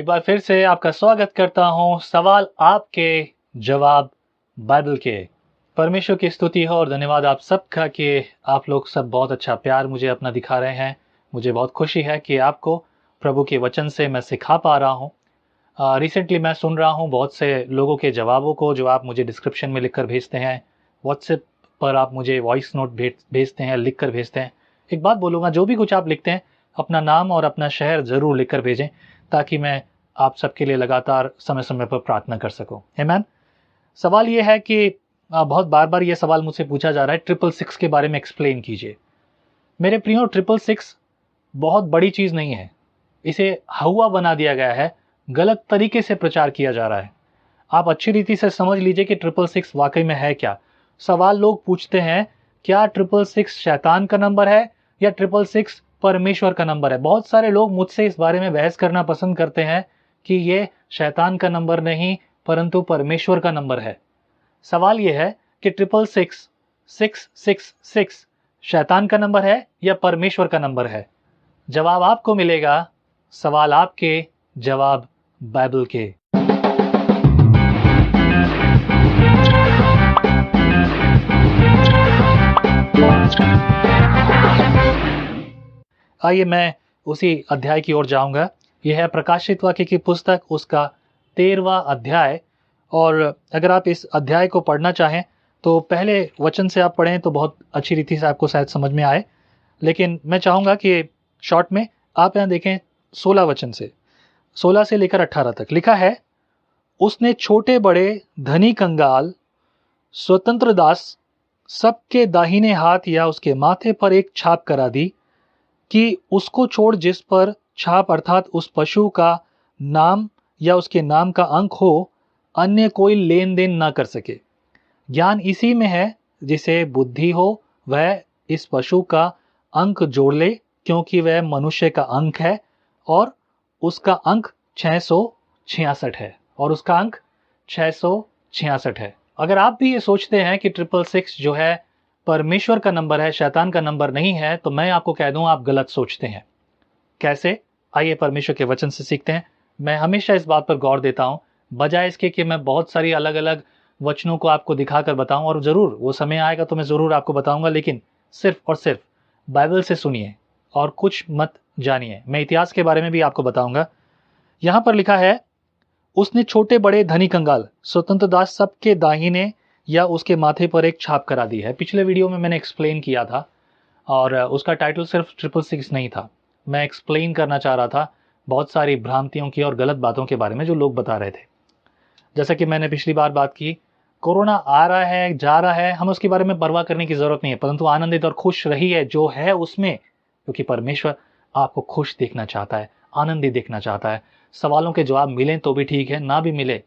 एक बार फिर से आपका स्वागत करता हूं सवाल आपके जवाब बाइबल के। परमेश्वर की स्तुति हो और धन्यवाद आप सबका कि आप लोग सब बहुत अच्छा प्यार मुझे अपना दिखा रहे हैं। मुझे बहुत खुशी है कि आपको प्रभु के वचन से मैं सिखा पा रहा हूं। रिसेंटली मैं सुन रहा हूं बहुत से लोगों के जवाबों को जो आप मुझे डिस्क्रिप्शन में लिख कर भेजते हैं, व्हाट्सएप पर आप मुझे वॉइस नोट भेजते हैं, लिख कर भेजते हैं। एक बात बोलूँगा, जो भी कुछ आप लिखते हैं अपना नाम और अपना शहर ज़रूर लिख कर भेजें ताकि मैं आप सबके लिए लगातार समय समय पर प्रार्थना कर सकूं। आमीन। सवाल ये है कि बहुत बार बार ये सवाल मुझसे पूछा जा रहा है, 666 के बारे में एक्सप्लेन कीजिए। मेरे प्रियो, 666 बहुत बड़ी चीज़ नहीं है। इसे हवा बना दिया गया है, गलत तरीके से प्रचार किया जा रहा है। आप अच्छी रीति से समझ लीजिए कि 666 वाकई में है क्या। सवाल लोग पूछते हैं, क्या 666 शैतान का नंबर है या 666 परमेश्वर का नंबर है। बहुत सारे लोग मुझसे इस बारे में बहस करना पसंद करते हैं कि ये शैतान का नंबर नहीं परंतु परमेश्वर का नंबर है। सवाल ये है कि 666 शैतान का नंबर है या परमेश्वर का नंबर है। जवाब आपको मिलेगा, सवाल आपके, जवाब बाइबल के। आइए मैं उसी अध्याय की ओर जाऊंगा। यह है प्रकाशित वाक्य की पुस्तक, उसका 13वां अध्याय। और अगर आप इस अध्याय को पढ़ना चाहें तो पहले वचन से आप पढ़ें तो बहुत अच्छी रीति से आपको शायद समझ में आए, लेकिन मैं चाहूँगा कि शॉर्ट में आप यहाँ देखें 16 वचन से, 16 से लेकर 18 तक लिखा है, उसने छोटे बड़े, धनी कंगाल, स्वतंत्र दास सबके दाहिने हाथ या उसके माथे पर एक छाप करा दी कि उसको छोड़ जिस पर छाप अर्थात उस पशु का नाम या उसके नाम का अंक हो, अन्य कोई लेन देन ना कर सके। ज्ञान इसी में है जिसे बुद्धि हो वह इस पशु का अंक जोड़ ले, क्योंकि वह मनुष्य का अंक है और उसका अंक 666 है और उसका अंक 666 है। अगर आप भी ये सोचते हैं कि 666 जो है परमेश्वर का नंबर है, शैतान का नंबर नहीं है, तो मैं आपको कह दूं आप गलत सोचते हैं। कैसे? आइए परमेश्वर के वचन से सीखते हैं। मैं हमेशा इस बात पर गौर देता हूं, बजाय इसके कि मैं बहुत सारी अलग अलग वचनों को आपको दिखाकर बताऊं, और ज़रूर वो समय आएगा तो मैं ज़रूर आपको बताऊंगा, लेकिन सिर्फ और सिर्फ बाइबल से सुनिए और कुछ मत जानिए। मैं इतिहास के बारे में भी आपको बताऊंगा। यहाँ पर लिखा है, उसने छोटे बड़े, धनी कंगाल, स्वतंत्र दास सबके दाहिने या उसके माथे पर एक छाप करा दी है। पिछले वीडियो में मैंने एक्सप्लेन किया था और उसका टाइटल सिर्फ 666 नहीं था। मैं एक्सप्लेन करना चाह रहा था बहुत सारी भ्रांतियों की और गलत बातों के बारे में जो लोग बता रहे थे। जैसा कि मैंने पिछली बार बात की, कोरोना आ रहा है, जा रहा है, हमें उसके बारे में परवाह करने की ज़रूरत नहीं है, परंतु आनंदित और खुश रहिए जो है उसमें, क्योंकि परमेश्वर आपको खुश देखना चाहता है, आनंदित देखना चाहता है। सवालों के जवाब मिलें तो भी ठीक है, ना भी मिले,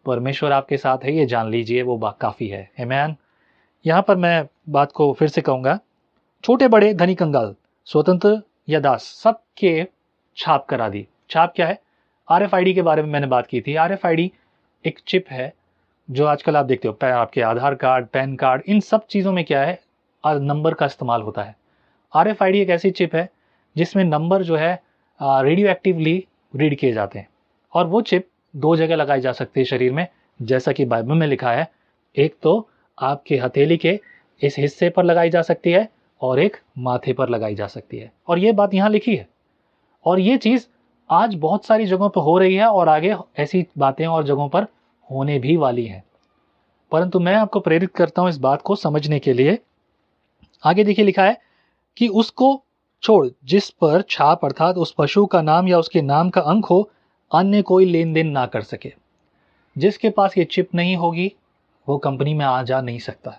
परमेश्वर आपके साथ है, ये जान लीजिए, वो बात काफ़ी है। आमीन। यहाँ पर मैं बात को फिर से कहूँगा, छोटे बड़े, धनी कंगाल, स्वतंत्र या दास सबके छाप करा दी। छाप क्या है? RFID के बारे में मैंने बात की थी। RFID एक चिप है जो आजकल आप देखते हो, आपके आधार कार्ड, पैन कार्ड, इन सब चीज़ों में क्या है, नंबर का इस्तेमाल होता है। RFID एक ऐसी चिप है जिसमें नंबर जो है रेडियो एक्टिवली रीड किए जाते हैं, और वो चिप 2 जगह लगाई जा सकती है शरीर में, जैसा कि बाइबल में लिखा है। एक तो आपके हथेली के इस हिस्से पर लगाई जा सकती है और एक माथे पर लगाई जा सकती है, और ये बात यहाँ लिखी है। और ये चीज़ आज बहुत सारी जगहों पर हो रही है और आगे ऐसी बातें और जगहों पर होने भी वाली हैं। परंतु मैं आपको प्रेरित करता हूँ इस बात को समझने के लिए। आगे देखिए, लिखा है कि उसको छोड़ जिस पर छाप अर्थात उस पशु का नाम या उसके नाम का अंक हो, अन्य कोई लेन देन ना कर सके। जिसके पास ये चिप नहीं होगी वो कंपनी में आ जा नहीं सकता।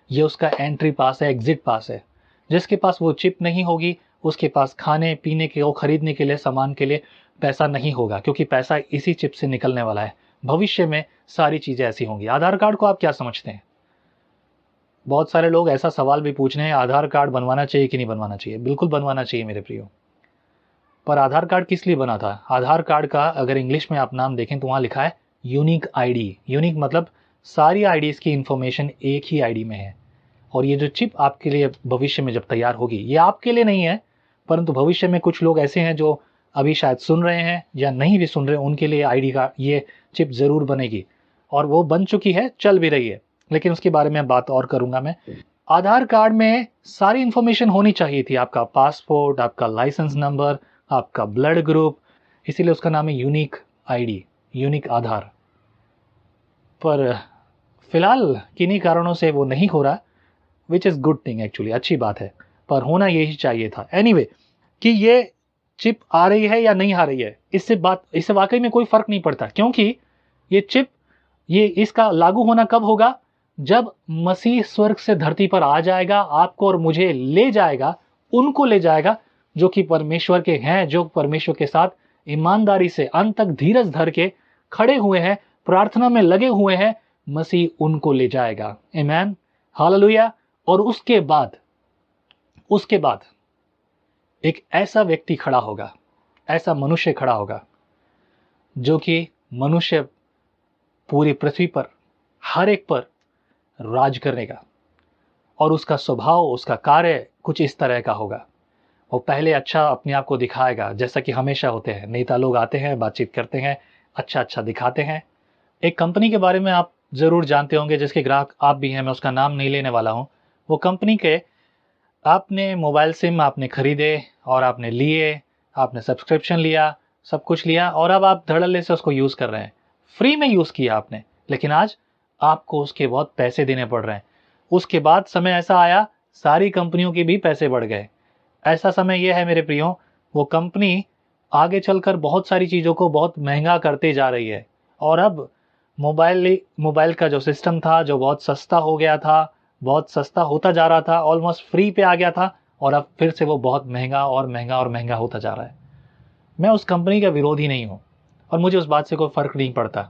ये उसका एंट्री पास है, एग्जिट पास है। जिसके पास वो चिप नहीं होगी उसके पास खाने पीने के और खरीदने के लिए, सामान के लिए पैसा नहीं होगा, क्योंकि पैसा इसी चिप से निकलने वाला है। भविष्य में सारी चीज़ें ऐसी होंगी। आधार कार्ड को आप क्या समझते हैं? बहुत सारे लोग ऐसा सवाल भी पूछ रहे हैं, आधार कार्ड बनवाना चाहिए कि नहीं बनवाना चाहिए। बिल्कुल बनवाना चाहिए मेरे प्रियो। पर आधार कार्ड किस लिए बना था? आधार कार्ड का अगर इंग्लिश में आप नाम देखें तो वहाँ लिखा है यूनिक आईडी। यूनिक मतलब सारी आईडीज़ की इंफॉर्मेशन एक ही आईडी में है। और ये जो चिप आपके लिए भविष्य में जब तैयार होगी, ये आपके लिए नहीं है, परंतु भविष्य में कुछ लोग ऐसे हैं जो अभी शायद सुन रहे हैं या नहीं भी सुन रहे, उनके लिए आईडी कार्ड ये चिप ज़रूर बनेगी, और वो बन चुकी है, चल भी रही है, लेकिन उसके बारे में बात और करूँगा मैं। आधार कार्ड में सारी इन्फॉर्मेशन होनी चाहिए थी, आपका पासपोर्ट, आपका लाइसेंस नंबर, आपका ब्लड ग्रुप, इसीलिए उसका नाम है यूनिक आईडी, यूनिक आधार। पर फिलहाल किन्हीं कारणों से वो नहीं हो रहा, which is good thing actually, अच्छी बात है, पर होना यही चाहिए था। एनीवे, कि ये चिप आ रही है या नहीं आ रही है, इससे वाकई में कोई फ़र्क नहीं पड़ता, क्योंकि ये चिप, ये इसका लागू होना कब होगा? जब मसीह स्वर्ग से धरती पर आ जाएगा, आपको और मुझे ले जाएगा, उनको ले जाएगा जो कि परमेश्वर के हैं, जो परमेश्वर के साथ ईमानदारी से अंत तक धीरज धर के खड़े हुए हैं, प्रार्थना में लगे हुए हैं, मसीह उनको ले जाएगा। आमीन, हालेलुया। और उसके बाद एक ऐसा व्यक्ति खड़ा होगा, ऐसा मनुष्य खड़ा होगा, जो कि मनुष्य पूरी पृथ्वी पर हर एक पर राज करेगा, और उसका स्वभाव, उसका कार्य कुछ इस तरह का होगा। वो पहले अच्छा अपने आप को दिखाएगा, जैसा कि हमेशा होते हैं, नेता लोग आते हैं, बातचीत करते हैं, अच्छा दिखाते हैं। एक कंपनी के बारे में आप ज़रूर जानते होंगे, जिसके ग्राहक आप भी हैं, मैं उसका नाम नहीं लेने वाला हूँ। वो कंपनी के आपने मोबाइल सिम आपने खरीदे और आपने लिए, आपने सब्सक्रिप्शन लिया, सब कुछ लिया, और अब आप धड़ल्ले से उसको यूज़ कर रहे हैं। फ्री में यूज़ किया आपने, लेकिन आज आपको उसके बहुत पैसे देने पड़ रहे हैं। उसके बाद समय ऐसा आया, सारी कंपनियों के भी पैसे बढ़ गए। ऐसा समय यह है मेरे प्रियो, वो कंपनी आगे चलकर बहुत सारी चीज़ों को बहुत महंगा करते जा रही है, और अब मोबाइल का जो सिस्टम था, जो बहुत सस्ता हो गया था, बहुत सस्ता होता जा रहा था, ऑलमोस्ट फ्री पे आ गया था, और अब फिर से वो बहुत महंगा और महंगा और महंगा होता जा रहा है। मैं उस कंपनी का विरोधी नहीं हूँ, और मुझे उस बात से कोई फ़र्क नहीं पड़ता।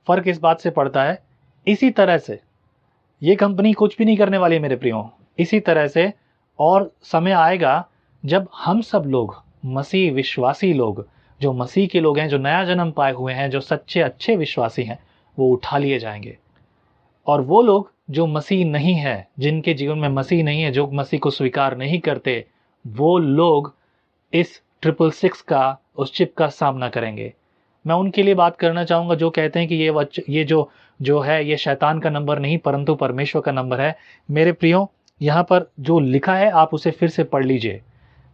फ़र्क इस बात से पड़ता है, इसी तरह से ये कंपनी कुछ भी नहीं करने वाली है मेरे प्रियो। इसी तरह से और समय आएगा जब हम सब लोग, मसीह विश्वासी लोग, जो मसीह के लोग हैं, जो नया जन्म पाए हुए हैं, जो सच्चे अच्छे विश्वासी हैं, वो उठा लिए जाएंगे। और वो लोग जो मसीह नहीं है, जिनके जीवन में मसीह नहीं है, जो मसीह को स्वीकार नहीं करते, वो लोग इस 666 का, उस चिप का सामना करेंगे। मैं उनके लिए बात करना चाहूँगा जो कहते हैं कि ये जो है, ये शैतान का नंबर नहीं, परंतु परमेश्वर का नंबर है। मेरे प्रियो, यहाँ पर जो लिखा है, आप उसे फिर से पढ़ लीजिए।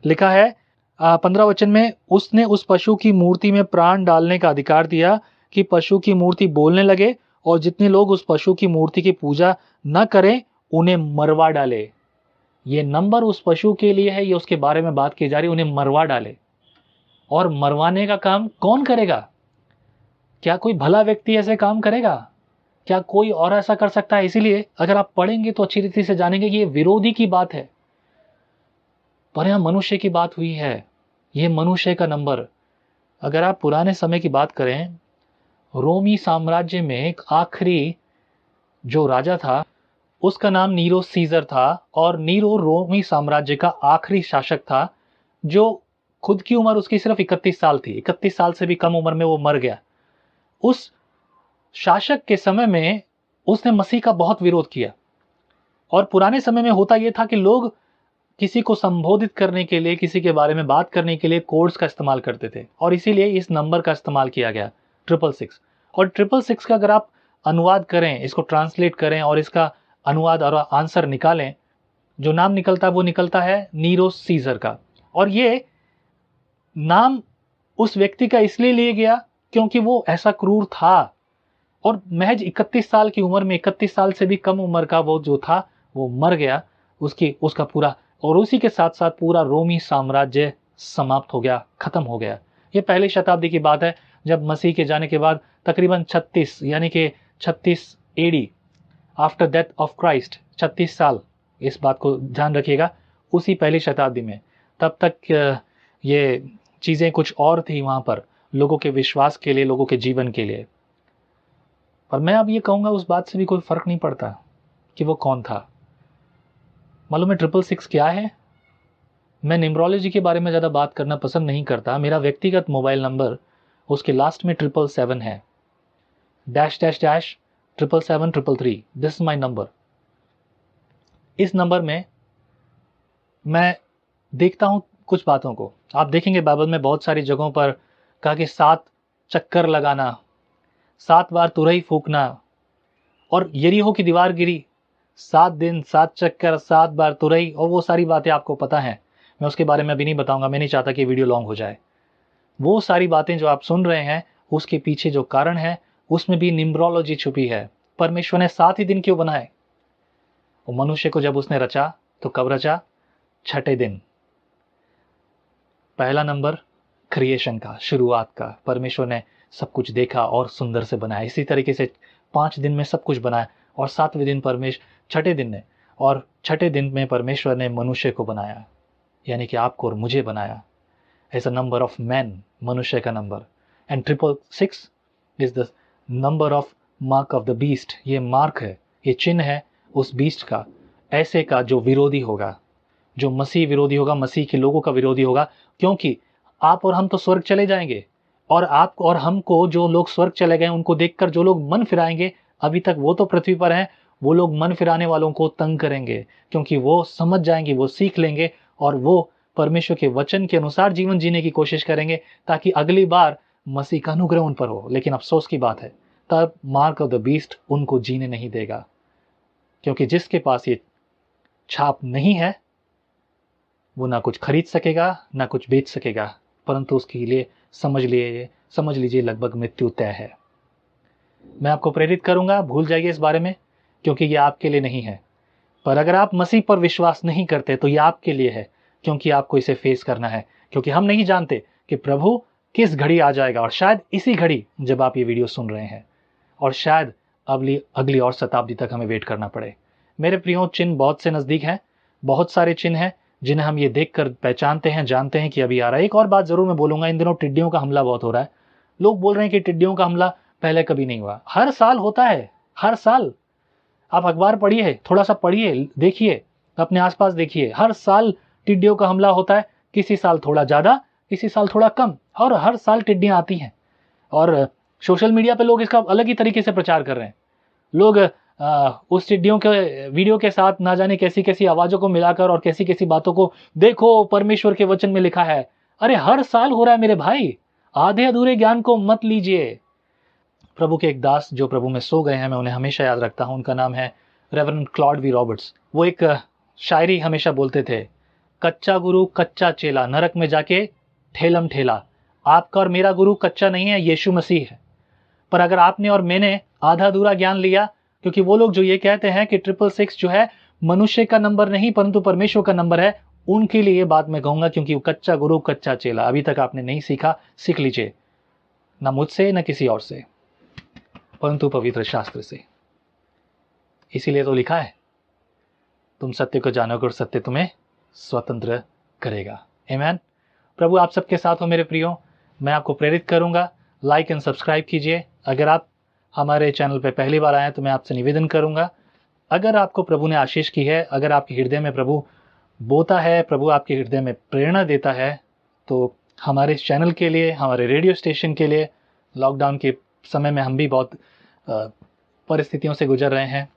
लिखा है 15 वचन में, उसने उस पशु की मूर्ति में प्राण डालने का अधिकार दिया कि पशु की मूर्ति बोलने लगे, और जितने लोग उस पशु की मूर्ति की पूजा न करें, उन्हें मरवा डाले। ये नंबर उस पशु के लिए है, ये उसके बारे में बात की जा रही है, उन्हें मरवा डाले। और मरवाने का काम कौन करेगा? क्या कोई भला व्यक्ति ऐसे काम करेगा? क्या कोई और ऐसा कर सकता है? इसीलिए अगर आप पढ़ेंगे तो अच्छी रीति से जानेंगे कि ये विरोधी की बात है, पर यहां मनुष्य की बात हुई है। ये मनुष्य का नंबर, अगर आप पुराने समय की बात करें, रोमी साम्राज्य में एक आखिरी जो राजा था, उसका नाम नीरो सीजर था, और नीरो रोमी साम्राज्य का आखिरी शासक था, जो खुद की उम्र उसकी सिर्फ 31 साल थी। 31 साल से भी कम उम्र में वो मर गया। उस शासक के समय में उसने मसीह का बहुत विरोध किया, और पुराने समय में होता यह था कि लोग किसी को संबोधित करने के लिए, किसी के बारे में बात करने के लिए कोड्स का इस्तेमाल करते थे, और इसीलिए इस नंबर का इस्तेमाल किया गया 666। और 666 का अगर आप अनुवाद करें, इसको ट्रांसलेट करें और इसका अनुवाद और आंसर निकालें, जो नाम निकलता है वो निकलता है नीरो सीजर का। और ये नाम उस व्यक्ति का इसलिए लिया गया क्योंकि वो ऐसा क्रूर था, और महज 31 साल की उम्र में, 31 साल से भी कम उम्र का वो जो था, वो मर गया। उसका पूरा, और उसी के साथ साथ पूरा रोमी साम्राज्य समाप्त हो गया, खत्म हो गया। ये पहली शताब्दी की बात है, जब मसीह के जाने के बाद तकरीबन 36 यानी कि 36 AD, after death of Christ, 36 साल, इस बात को ध्यान रखिएगा, उसी पहली शताब्दी में। तब तक ये चीज़ें कुछ और थी वहाँ पर, लोगों के विश्वास के लिए, लोगों के जीवन के लिए। पर मैं अब ये कहूँगा, उस बात से भी कोई फ़र्क नहीं पड़ता कि वो कौन था। मालूम है 666 क्या है? मैं न्यूमरोलॉजी के बारे में ज़्यादा बात करना पसंद नहीं करता। मेरा व्यक्तिगत मोबाइल नंबर, उसके लास्ट में 777 है, dash dash dash 777 this is my number. इस नंबर में मैं देखता हूँ कुछ बातों को। आप देखेंगे बाइबल में बहुत सारी जगहों पर कहा कि 7 चक्कर लगाना, 7 बार तुरही फूकना, और यरीहो की दीवार गिरी, 7 दिन 7 चक्कर 7 बार तुरही, और वो सारी बातें आपको पता हैं। मैं उसके बारे में अभी नहीं बताऊंगा, मैं नहीं चाहता कि वीडियो लॉन्ग हो जाए। वो सारी बातें जो आप सुन रहे हैं उसके पीछे जो कारण है उसमें भी न्यूमरोलॉजी छुपी है। परमेश्वर ने 7 ही दिन क्यों बनाए? वो मनुष्य को जब उसने रचा तो कब रचा? छठे दिन। पहला नंबर क्रिएशन का, शुरुआत का। परमेश्वर ने सब कुछ देखा और सुंदर से बनाया। इसी तरीके से 5 दिन में सब कुछ बनाया, और 7वें दिन छठे दिन में परमेश्वर ने मनुष्य को बनाया, यानी कि आपको और मुझे बनाया। As a number of man, मनुष्य का नंबर। And 666 is the number of mark of the beast. ये मार्क है, ये चिन्ह है उस बीस्ट का, ऐसे का जो विरोधी होगा, जो मसीह विरोधी होगा, मसीह के लोगों का विरोधी होगा। क्योंकि आप और हम तो स्वर्ग चले जाएंगे, और आप और हमको जो लोग स्वर्ग चले गए उनको देखकर जो लोग मन फिराएंगे, अभी तक वो तो पृथ्वी पर हैं, वो लोग मन फिराने वालों को तंग करेंगे, क्योंकि वो समझ जाएंगे, वो सीख लेंगे, और वो परमेश्वर के वचन के अनुसार जीवन जीने की कोशिश करेंगे, ताकि अगली बार मसीह का अनुग्रह उन पर हो। लेकिन अफसोस की बात है, तब मार्क ऑफ द बीस्ट उनको जीने नहीं देगा, क्योंकि जिसके पास ये छाप नहीं है वो ना कुछ खरीद सकेगा ना कुछ बेच सकेगा, परंतु उसके लिए समझ लीजिए लगभग मृत्यु तय है। मैं आपको प्रेरित करूंगा, भूल जाइए इस बारे में, क्योंकि ये आपके लिए नहीं है। पर अगर आप मसीह पर विश्वास नहीं करते तो ये आपके लिए है, क्योंकि आपको इसे फेस करना है। क्योंकि हम नहीं जानते कि प्रभु किस घड़ी आ जाएगा, और शायद इसी घड़ी जब आप ये वीडियो सुन रहे हैं, और शायद अगली और शताब्दी तक हमें वेट करना पड़े। मेरे प्रियो, चिन्ह बहुत से नज़दीक हैं, बहुत सारे चिन्ह हैं जिन्हें हम ये देखकर पहचानते हैं, जानते हैं कि अभी आ रहा है। एक और बात जरूर मैं बोलूंगा, इन दिनों टिड्डियों का हमला बहुत हो रहा है। लोग बोल रहे हैं कि टिड्डियों का हमला पहले कभी नहीं हुआ। हर साल होता है, हर साल। आप अखबार पढ़िए, थोड़ा सा पढ़िए, देखिए, अपने आसपास देखिए, हर साल टिड्डियों का हमला होता है। किसी साल थोड़ा ज़्यादा, किसी साल थोड़ा कम, और हर साल टिड्डियाँ आती हैं। और सोशल मीडिया पे लोग इसका अलग ही तरीके से प्रचार कर रहे हैं। लोग उस टिड्डियों के वीडियो के साथ ना जाने कैसी कैसी आवाज़ों को मिलाकर और कैसी कैसी बातों को, देखो परमेश्वर के वचन में लिखा है। अरे हर साल हो रहा है मेरे भाई, आधे अधूरे ज्ञान को मत लीजिए। प्रभु के एक दास जो प्रभु में सो गए हैं, मैं उन्हें हमेशा याद रखता हूं। उनका नाम है रेवरेंड क्लॉड वी रॉबर्ट्स। वो एक शायरी हमेशा बोलते थे, कच्चा गुरु कच्चा चेला, नरक में जाके ठेलम ठेला। आपका और मेरा गुरु कच्चा नहीं है, यीशु मसीह है। पर अगर आपने और मैंने आधा अधूरा ज्ञान लिया, क्योंकि वो लोग जो ये कहते हैं कि 666 जो है मनुष्य का नंबर नहीं परंतु परमेश्वर का नंबर है, उनके लिए ये बात मैं कहूंगा, क्योंकि वो कच्चा गुरु कच्चा चेला। अभी तक आपने नहीं सीखा, सीख लीजिए, ना मुझसे ना किसी और से, परंतु पवित्र शास्त्र से। इसीलिए तो लिखा है, तुम सत्य को जानोगे और सत्य तुम्हें स्वतंत्र करेगा। आमीन। प्रभु आप सबके साथ हो मेरे प्रियो। मैं आपको प्रेरित करूंगा, लाइक एंड सब्सक्राइब कीजिए। अगर आप हमारे चैनल पर पहली बार आए हैं तो मैं आपसे निवेदन करूंगा, अगर आपको प्रभु ने आशीष की है, अगर आपके हृदय में प्रभु बोता है, प्रभु आपके हृदय में प्रेरणा देता है, तो हमारे इस चैनल के लिए, हमारे रेडियो स्टेशन के लिए, लॉकडाउन के समय में हम भी बहुत परिस्थितियों से गुजर रहे हैं।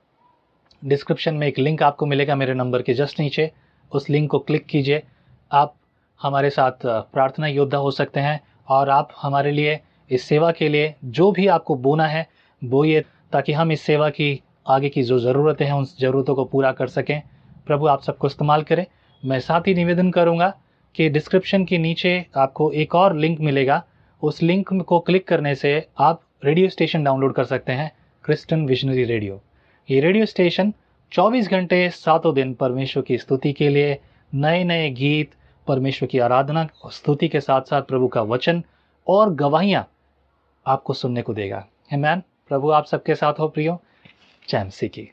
डिस्क्रिप्शन में एक लिंक आपको मिलेगा मेरे नंबर के जस्ट नीचे, उस लिंक को क्लिक कीजिए। आप हमारे साथ प्रार्थना योद्धा हो सकते हैं, और आप हमारे लिए इस सेवा के लिए जो भी आपको बोना है बोइए, ताकि हम इस सेवा की आगे की जो ज़रूरतें हैं उन ज़रूरतों को पूरा कर सकें। प्रभु आप सबको इस्तेमाल करें। मैं साथ ही निवेदन करूंगा कि डिस्क्रिप्शन के नीचे आपको एक और लिंक मिलेगा, उस लिंक को क्लिक करने से आप रेडियो स्टेशन डाउनलोड कर सकते हैं, क्रिश्चियन विजनरी रेडियो। ये रेडियो स्टेशन 24 घंटे 7 दिन परमेश्वर की स्तुति के लिए, नए नए गीत, परमेश्वर की आराधना स्तुति के साथ साथ प्रभु का वचन और गवाहियाँ आपको सुनने को देगा। आमीन। प्रभु आप सबके साथ हो प्रियो। जय मसीह की।